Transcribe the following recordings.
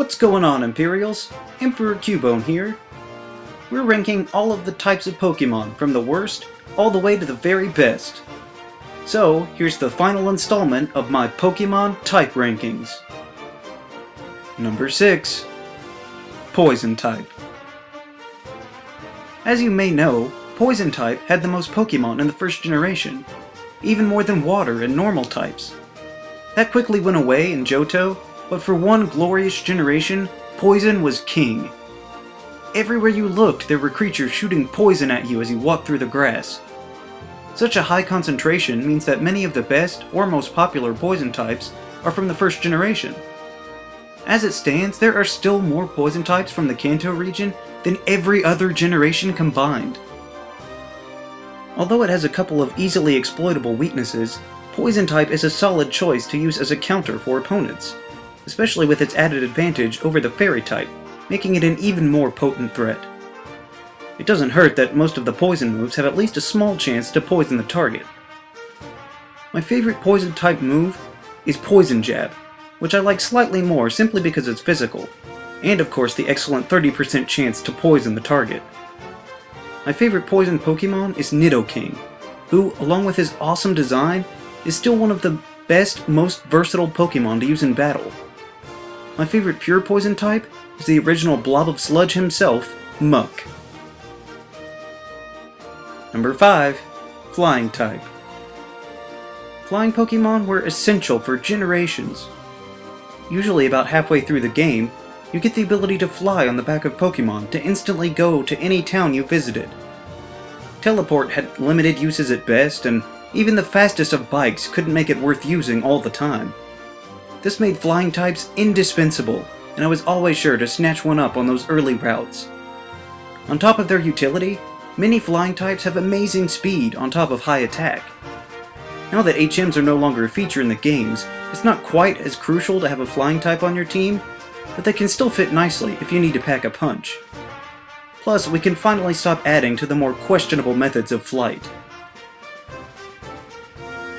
What's going on, Imperials? Emperor Cubone here. We're ranking all of the types of Pokemon, from the worst all the way to the very best. So, here's the final installment of my Pokemon type rankings. Number 6. Poison type. As you may know, Poison type had the most Pokemon in the first generation, even more than Water and normal types. That quickly went away in Johto, but for one glorious generation, Poison was king. Everywhere you looked, there were creatures shooting poison at you as you walked through the grass. Such a high concentration means that many of the best or most popular Poison types are from the first generation. As it stands, there are still more Poison types from the Kanto region than every other generation combined. Although it has a couple of easily exploitable weaknesses, Poison type is a solid choice to use as a counter for opponents, especially with its added advantage over the Fairy type, making it an even more potent threat. It doesn't hurt that most of the poison moves have at least a small chance to poison the target. My favorite Poison type move is Poison Jab, which I like slightly more simply because it's physical, and of course the excellent 30% chance to poison the target. My favorite Poison Pokemon is Nidoking, who, along with his awesome design, is still one of the best, most versatile Pokemon to use in battle. My favorite pure Poison type is the original blob of sludge himself, Muck. Number 5. Flying type. Flying Pokemon were essential for generations. Usually about halfway through the game, you get the ability to fly on the back of Pokemon to instantly go to any town you visited. Teleport had limited uses at best, and even the fastest of bikes couldn't make it worth using all the time. This made flying types indispensable, and I was always sure to snatch one up on those early routes. On top of their utility, many flying types have amazing speed on top of high attack. Now that HMs are no longer a feature in the games, it's not quite as crucial to have a flying type on your team, but they can still fit nicely if you need to pack a punch. Plus, we can finally stop adding to the more questionable methods of flight.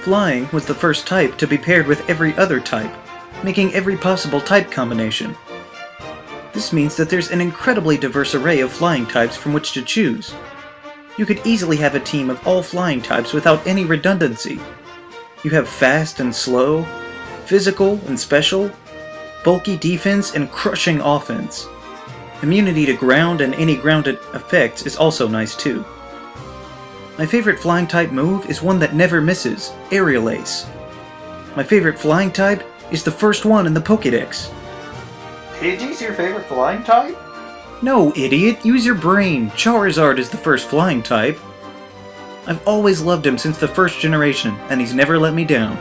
Flying was the first type to be paired with every other type, making every possible type combination. This means that there's an incredibly diverse array of flying types from which to choose. You could easily have a team of all flying types without any redundancy. You have fast and slow, physical and special, bulky defense and crushing offense. Immunity to ground and any grounded effects is also nice too. My favorite flying type move is one that never misses, Aerial Ace. My favorite flying type is the first one in the Pokédex. Pidgey's your favorite flying type? No, idiot, use your brain. Charizard is the first flying type. I've always loved him since the first generation, and he's never let me down.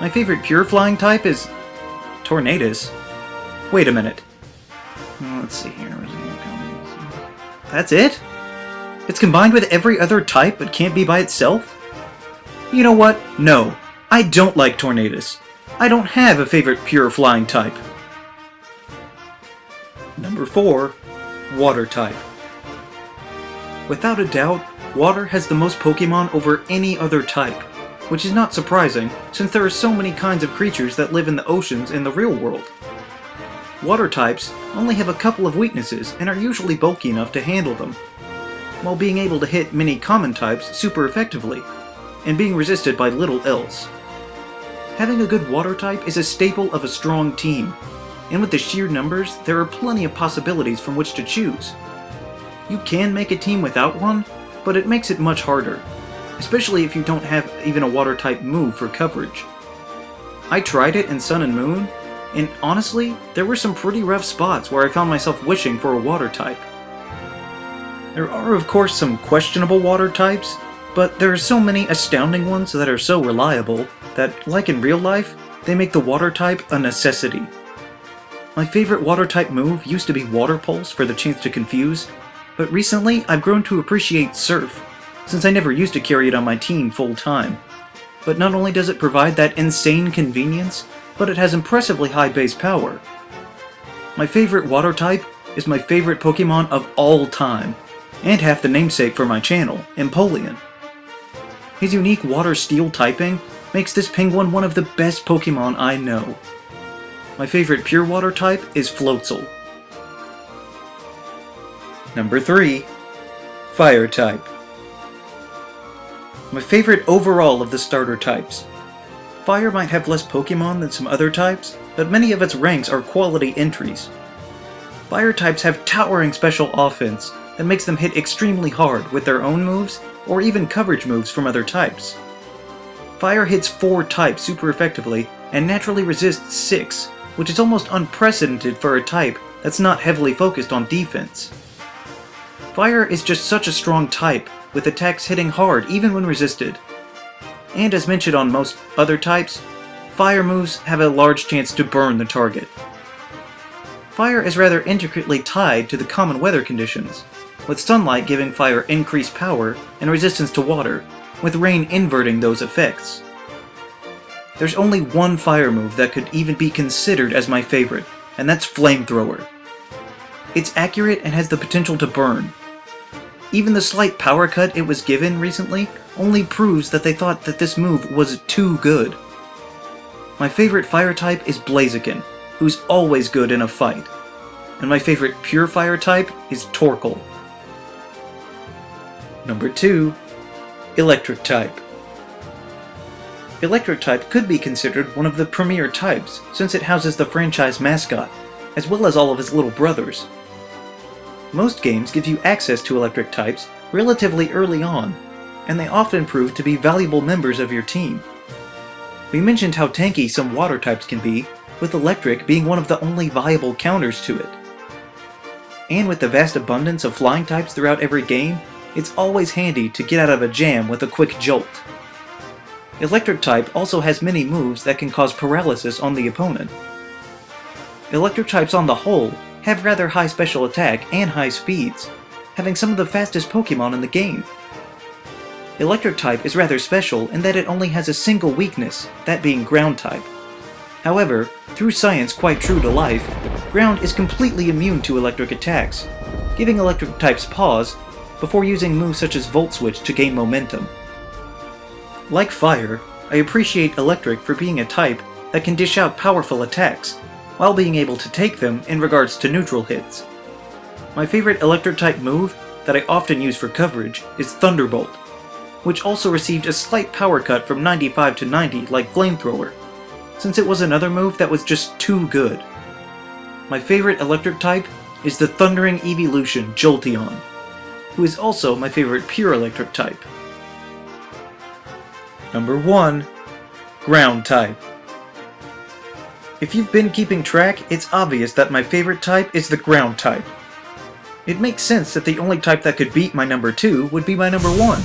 My favorite pure flying type is Tornadus. Wait a minute. Let's see here. That's it? It's combined with every other type but can't be by itself? You know what? No. I don't like Tornadus. I don't have a favorite pure flying type. Number 4. Water type. Without a doubt, Water has the most Pokemon over any other type, which is not surprising since there are so many kinds of creatures that live in the oceans in the real world. Water types only have a couple of weaknesses and are usually bulky enough to handle them, while being able to hit many common types super effectively, and being resisted by little else. Having a good water type is a staple of a strong team, and with the sheer numbers, there are plenty of possibilities from which to choose. You can make a team without one, but it makes it much harder, especially if you don't have even a water type move for coverage. I tried it in Sun and Moon, and honestly, there were some pretty rough spots where I found myself wishing for a water type. There are of course some questionable water types, but there are so many astounding ones that are so reliable that, like in real life, they make the water type a necessity. My favorite water type move used to be Water Pulse for the chance to confuse, but recently I've grown to appreciate Surf, since I never used to carry it on my team full time. But not only does it provide that insane convenience, but it has impressively high base power. My favorite water type is my favorite Pokemon of all time, and half the namesake for my channel, Empoleon. His unique water-steel typing makes this penguin one of the best Pokemon I know. My favorite pure water type is Floatzel. Number 3. Fire type. My favorite overall of the starter types. Fire might have less Pokemon than some other types, but many of its ranks are quality entries. Fire types have towering special offense that makes them hit extremely hard with their own moves or even coverage moves from other types. Fire hits 4 types super effectively and naturally resists 6, which is almost unprecedented for a type that's not heavily focused on defense. Fire is just such a strong type, with attacks hitting hard even when resisted. And as mentioned on most other types, fire moves have a large chance to burn the target. Fire is rather intricately tied to the common weather conditions, with sunlight giving fire increased power and resistance to water, with rain inverting those effects. There's only one fire move that could even be considered as my favorite, and that's Flamethrower. It's accurate and has the potential to burn. Even the slight power cut it was given recently only proves that they thought that this move was too good. My favorite fire type is Blaziken, who's always good in a fight. And my favorite pure fire type is Torkoal. Number 2. Electric type. Electric type could be considered one of the premier types, since it houses the franchise mascot, as well as all of his little brothers. Most games give you access to electric types relatively early on, and they often prove to be valuable members of your team. We mentioned how tanky some water types can be, with electric being one of the only viable counters to it. And with the vast abundance of flying types throughout every game, it's always handy to get out of a jam with a quick jolt. Electric type also has many moves that can cause paralysis on the opponent. Electric types on the whole have rather high special attack and high speeds, having some of the fastest Pokemon in the game. Electric type is rather special in that it only has a single weakness, that being ground type. However, through science quite true to life, ground is completely immune to electric attacks, giving electric types pause before using moves such as Volt Switch to gain momentum. Like fire, I appreciate electric for being a type that can dish out powerful attacks, while being able to take them in regards to neutral hits. My favorite electric type move that I often use for coverage is Thunderbolt, which also received a slight power cut from 95 to 90 like Flamethrower, since it was another move that was just too good. My favorite electric type is the thundering evolution Jolteon, who is also my favorite pure electric type. Number 1. Ground type. If you've been keeping track, it's obvious that my favorite type is the ground type. It makes sense that the only type that could beat my number 2 would be my number 1.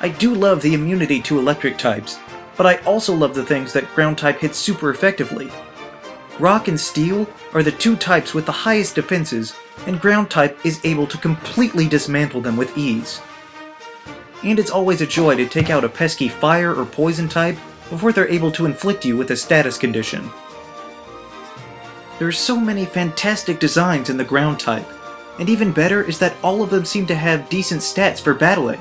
I do love the immunity to electric types, but I also love the things that ground type hits super effectively. Rock and Steel are the 2 types with the highest defenses, and ground type is able to completely dismantle them with ease. And it's always a joy to take out a pesky fire or poison type before they're able to inflict you with a status condition. There are so many fantastic designs in the ground type, and even better is that all of them seem to have decent stats for battling.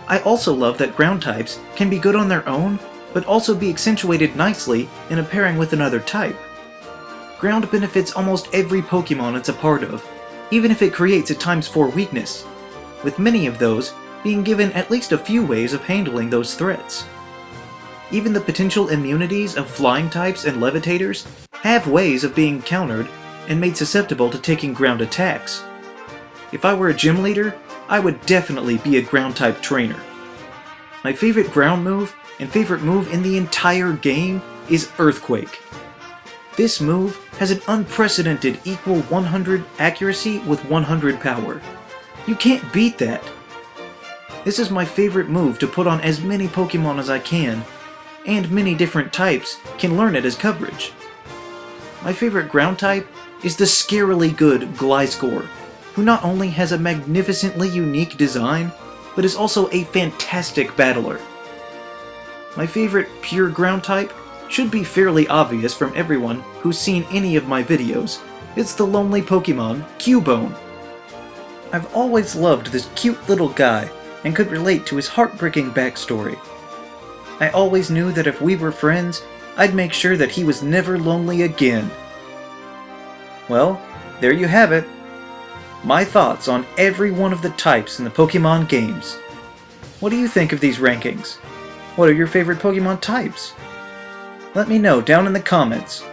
I also love that ground types can be good on their own, but also be accentuated nicely in a pairing with another type. Ground benefits almost every Pokemon it's a part of, even if it creates a ×4 weakness, with many of those being given at least a few ways of handling those threats. Even the potential immunities of flying types and levitators have ways of being countered and made susceptible to taking ground attacks. If I were a gym leader, I would definitely be a ground type trainer. My favorite ground move and favorite move in the entire game is Earthquake. This move has an unprecedented equal 100 accuracy with 100 power. You can't beat that. This is my favorite move to put on as many Pokemon as I can, and many different types can learn it as coverage. My favorite ground type is the scarily good Gliscor, who not only has a magnificently unique design, but is also a fantastic battler. My favorite pure ground type should be fairly obvious from everyone who's seen any of my videos. It's the lonely Pokemon, Cubone. I've always loved this cute little guy and could relate to his heartbreaking backstory. I always knew that if we were friends, I'd make sure that he was never lonely again. Well, there you have it. My thoughts on every one of the types in the Pokemon games. What do you think of these rankings? What are your favorite Pokemon types? Let me know down in the comments.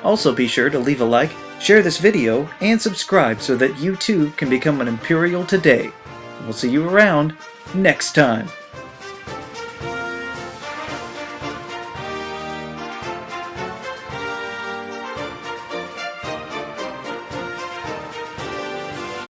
Also be sure to leave a like, share this video, and subscribe so that you too can become an Imperial today. We'll see you around next time.